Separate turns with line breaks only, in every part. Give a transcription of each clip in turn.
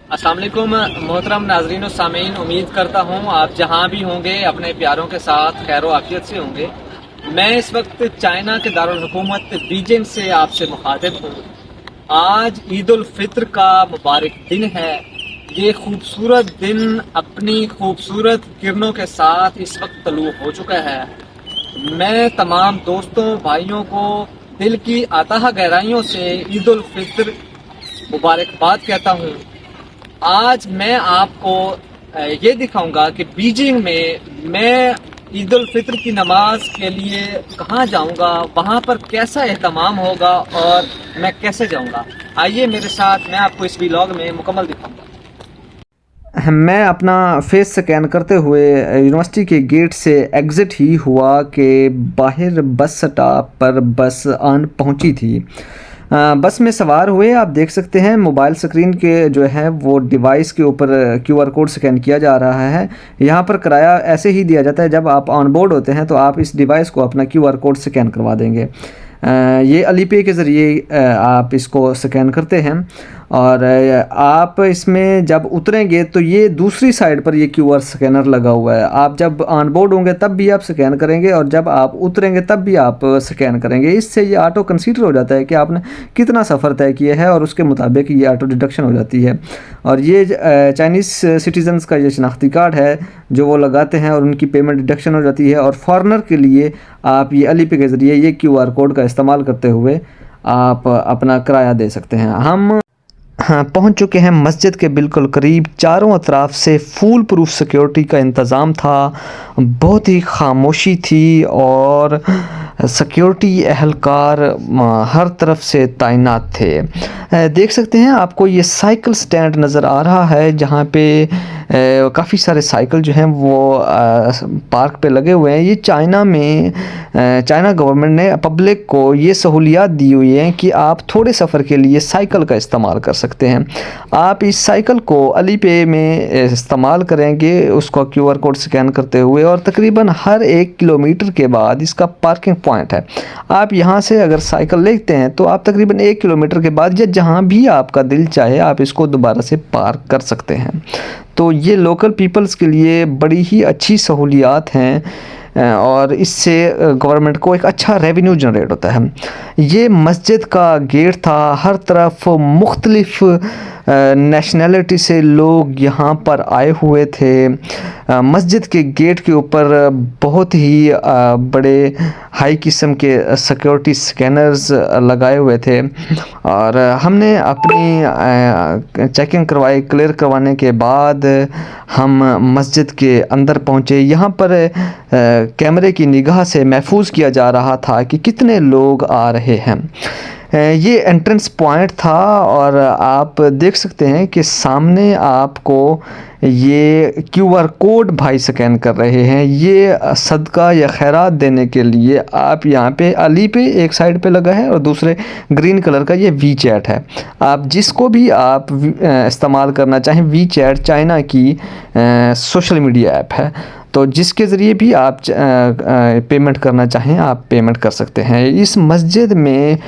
अस्सलाम वालेकुम मोहतरम नाजरीन और सामीन, उम्मीद करता हूँ आप जहाँ भी होंगे अपने प्यारों के साथ खैर आफियत से होंगे। मैं इस वक्त चाइना के दारुल हुकूमत बीजिंग से आपसे मुखातिब हूँ। आज ईद उल फित्र का मुबारक दिन है। ये खूबसूरत दिन अपनी खूबसूरत किरणों के साथ इस वक्त तलू हो चुका है। मैं तमाम दोस्तों भाइयों को दिल की अताह गहराइयों से ईद उल फित्र मुबारकबाद कहता हूँ। आज मैं आपको ये दिखाऊंगा कि बीजिंग में मैं ईद उल फित्र की नमाज के लिए कहाँ जाऊंगा, वहाँ पर कैसा एहतमाम होगा और मैं कैसे जाऊंगा। आइए मेरे साथ, मैं आपको इस व्लॉग में मुकम्मल दिखाऊंगा।
मैं अपना फेस स्कैन करते हुए यूनिवर्सिटी के गेट से एग्ज़िट ही हुआ कि बाहर बस स्टॉप पर बस आन पहुंची थी। बस में सवार हुए, आप देख सकते हैं मोबाइल स्क्रीन के जो है वो डिवाइस के ऊपर क्यूआर कोड स्कैन किया जा रहा है। यहाँ पर किराया ऐसे ही दिया जाता है, जब आप ऑन बोर्ड होते हैं तो आप इस डिवाइस को अपना क्यूआर कोड स्कैन करवा देंगे। ये अलीपे के ज़रिए आप इसको स्कैन करते हैं और आप इसमें जब उतरेंगे तो ये दूसरी साइड पर ये क्यूआर स्कैनर लगा हुआ है। आप जब ऑन बोर्ड होंगे तब भी आप स्कैन करेंगे और जब आप उतरेंगे तब भी आप स्कैन करेंगे। इससे ये ऑटो कंसीडर हो जाता है कि आपने कितना सफ़र तय किया है और उसके मुताबिक ये ऑटो डिडक्शन हो जाती है। और ये चाइनीज़ सिटीजन्स का ये शनाख्ती कार्ड है जो वो लगाते हैं और उनकी पेमेंट डिडक्शन हो जाती है। और फॉरेनर के लिए आप ये अलीपे के ज़रिए ये क्यूआर कोड का इस्तेमाल करते हुए आप अपना किराया दे सकते हैं। हम हाँ पहुंच चुके हैं मस्जिद के बिल्कुल करीब। चारों अतराफ से फूल प्रूफ सिक्योरिटी का इंतज़ाम था, बहुत ही खामोशी थी और सिक्योरिटी एहलकार हर तरफ से तैनात थे। देख सकते हैं आपको ये साइकिल स्टैंड नज़र आ रहा है जहाँ पे काफ़ी सारे साइकिल जो हैं वो पार्क पे लगे हुए हैं। ये चाइना में चाइना गवर्नमेंट ने पब्लिक को ये सहूलियात दी हुई हैं कि आप थोड़े सफ़र के लिए साइकिल का इस्तेमाल कर सकते हैं। आप इस साइकिल को अलीपे में इस्तेमाल करेंगे उसको क्यूआर कोड स्कैन करते हुए, और तकरीबन हर 1 किलोमीटर के बाद इसका पार्किंग पॉइंट है। आप यहाँ से अगर साइकिल लेते हैं तो आप तकरीबन 1 किलोमीटर के बाद या जहाँ भी आपका दिल चाहे आप इसको दोबारा से पार्क कर सकते हैं। तो ये लोकल पीपल्स के लिए बड़ी ही अच्छी सहूलियात हैं और इससे गवर्नमेंट को एक अच्छा रेवेन्यू जनरेट होता है। ये मस्जिद का गेट था, हर तरफ मुख्तलिफ नेशनैलिटी से लोग यहाँ पर आए हुए थे। मस्जिद के गेट के ऊपर बहुत ही बड़े हाई किस्म के सिक्योरिटी स्कैनर्स लगाए हुए थे और हमने अपनी चेकिंग करवाई। क्लियर करवाने के बाद हम मस्जिद के अंदर पहुँचे। यहाँ पर कैमरे की निगाह से महफूज किया जा रहा था कि कितने लोग आ रहे हैं। ये एंट्रेंस पॉइंट था और आप देख सकते हैं कि सामने आपको ये क्यूआर कोड भाई स्कैन कर रहे हैं। ये सदका या खैरात देने के लिए आप यहाँ पे अली पे एक साइड पे लगा है और दूसरे ग्रीन कलर का ये वी चैट है। आप जिसको भी आप इस्तेमाल करना चाहें, वी चैट चाइना की सोशल मीडिया ऐप है, तो जिसके ज़रिए भी आप पेमेंट करना चाहें आप पेमेंट कर सकते हैं। इस मस्जिद में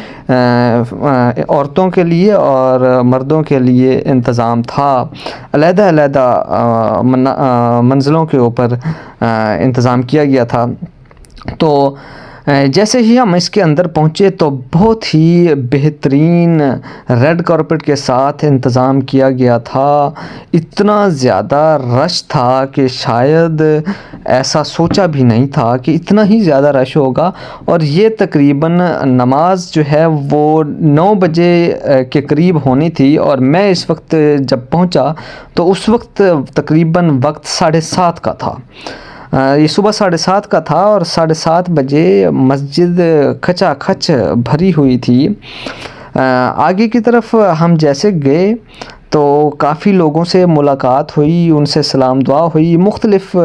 औरतों के लिए और मर्दों के लिए इंतज़ाम था। अलग-अलग मंजिलों के ऊपर इंतज़ाम किया गया था। तो जैसे ही हम इसके अंदर पहुँचे तो बहुत ही बेहतरीन रेड कारपेट के साथ इंतज़ाम किया गया था। इतना ज़्यादा रश था कि शायद ऐसा सोचा भी नहीं था कि इतना ही ज़्यादा रश होगा। और ये तकरीबन नमाज जो है वो 9 बजे के करीब होनी थी और मैं इस वक्त जब पहुंचा तो उस वक्त तकरीबन वक्त 7:30 का था। ये सुबह 7:30 का था और 7:30 बजे मस्जिद खचाखच भरी हुई थी। आगे की तरफ हम जैसे गए तो काफ़ी लोगों से मुलाकात हुई, उनसे सलाम दुआ हुई। मुख्तलिफ़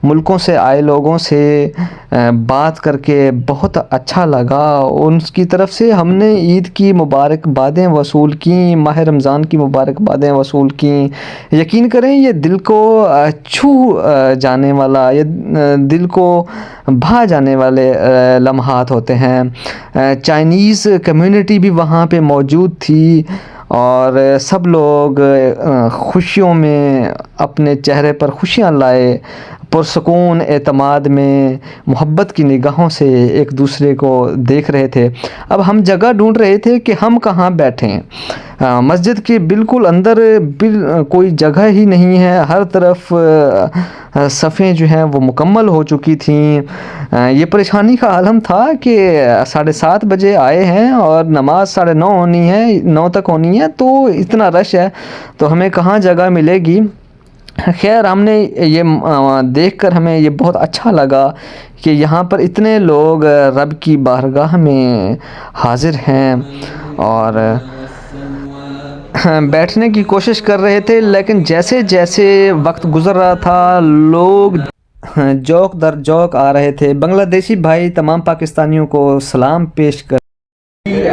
मुल्कों से आए लोगों से बात करके बहुत अच्छा लगा। उनकी तरफ से हमने ईद की मुबारकबादें वसूल की, माह रमज़ान की मुबारकबादें वसूल की। यकीन करें ये दिल को छू जाने वाला, ये दिल को भा जाने वाले लम्हात होते हैं। चाइनीज़ कम्युनिटी भी वहाँ पे मौजूद थी और सब लोग खुशियों में अपने चेहरे पर खुशियाँ लाए, पुरसकून एतमाद में मोहब्बत की निगाहों से एक दूसरे को देख रहे थे। अब हम जगह ढूंढ रहे थे कि हम कहाँ बैठें। मस्जिद के बिल्कुल अंदर कोई जगह ही नहीं है, हर तरफ सफ़ें जो हैं वो मुकम्मल हो चुकी थीं। ये परेशानी का आलम था कि 7:30 बजे आए हैं और नमाज 9:30 होनी है, 9 तक होनी है, तो इतना रश है तो हमें कहाँ जगह मिलेगी। खैर हमने ये देखकर हमें ये बहुत अच्छा लगा कि यहाँ पर इतने लोग रब की बारगाह में हाज़िर हैं और बैठने की कोशिश कर रहे थे, लेकिन जैसे जैसे वक्त गुज़र रहा था लोग जौक दर जौक आ रहे थे। बांग्लादेशी भाई तमाम पाकिस्तानियों को सलाम पेश कर।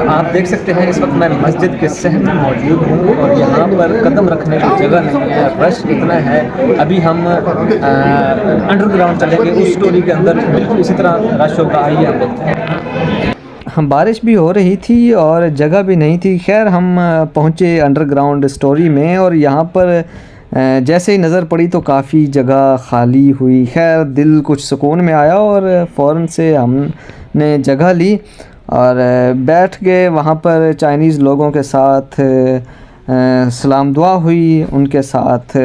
आप देख सकते हैं इस वक्त मैं मस्जिद के सहन में मौजूद हूँ और यहाँ पर कदम रखने की जगह नहीं है, रश इतना है। अभी हम अंडरग्राउंड चलेंगे, उस स्टोरी के अंदर बिल्कुल इसी तरह रश होगा। आइए आप देखते हैं। हम बारिश भी हो रही थी और जगह भी नहीं थी। खैर हम पहुँचे अंडरग्राउंड स्टोरी में और यहाँ पर जैसे ही नज़र पड़ी तो काफ़ी जगह खाली हुई। खैर दिल कुछ सुकून में आया और फ़ौरन से हमने जगह ली और बैठ के वहाँ पर चाइनीज़ लोगों के साथ सलाम दुआ हुई, उनके साथ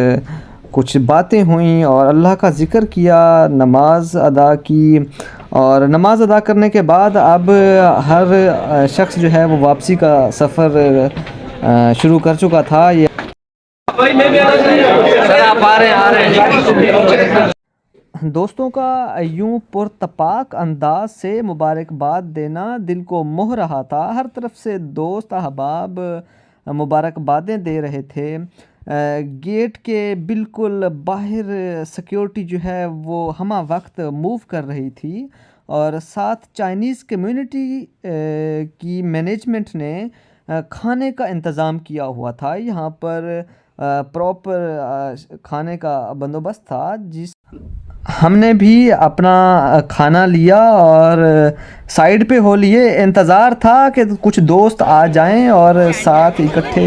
कुछ बातें हुई और अल्लाह का ज़िक्र किया, नमाज अदा की। और नमाज अदा करने के बाद अब हर शख्स जो है वो वापसी का सफ़र शुरू कर चुका था। ये आप आ रहे हैं। दोस्तों का यूं पुरतपाक अंदाज से मुबारकबाद देना दिल को मोह रहा था। हर तरफ से दोस्त अहबाब मुबारकबादें दे रहे थे। गेट के बिल्कुल बाहर सिक्योरिटी जो है वो हमा वक्त मूव कर रही थी और साथ चाइनीज़ कम्युनिटी की मैनेजमेंट ने खाने का इंतज़ाम किया हुआ था। यहाँ पर प्रॉपर खाने का बंदोबस्त था। जिस हमने भी अपना खाना लिया और साइड पे हो लिए। इंतज़ार था कि कुछ दोस्त आ जाएं और साथ इकट्ठे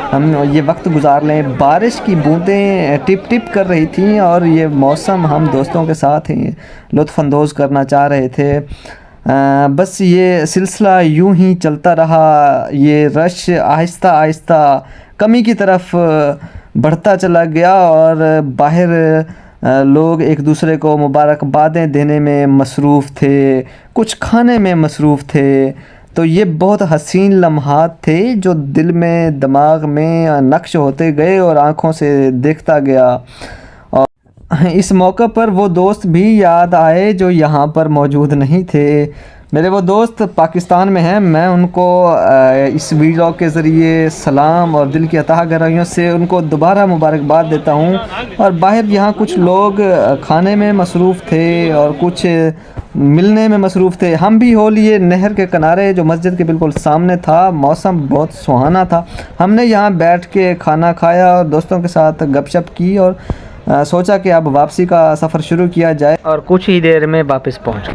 हम ये वक्त गुजार लें। बारिश की बूंदें टिप टिप कर रही थीं और ये मौसम हम दोस्तों के साथ ही लुत्फ़अंदोज़ करना चाह रहे थे। बस ये सिलसिला यूं ही चलता रहा। ये रश आहिस्ता आहिस्ता कमी की तरफ बढ़ता चला गया और बाहर लोग एक दूसरे को मुबारकबादें देने में मसरूफ़ थे, कुछ खाने में मसरूफ़ थे। तो ये बहुत हसीन लम्हात थे जो दिल में दिमाग में नक्श होते गए और आँखों से देखता गया। और इस मौका पर वो दोस्त भी याद आए जो यहाँ पर मौजूद नहीं थे। मेरे वो दोस्त पाकिस्तान में हैं, मैं उनको इस वीडियो के ज़रिए सलाम और दिल की अताह गहराइयों से उनको दोबारा मुबारकबाद देता हूँ। और बाहर यहाँ कुछ लोग खाने में मसरूफ़ थे और कुछ मिलने में मसरूफ़ थे। हम भी हो लिए नहर के किनारे जो मस्जिद के बिल्कुल सामने था। मौसम बहुत सुहाना था। हमने यहाँ बैठ के खाना खाया और दोस्तों के साथ गपशप की और सोचा कि अब वापसी का सफ़र शुरू किया जाए और कुछ ही देर में वापस पहुँच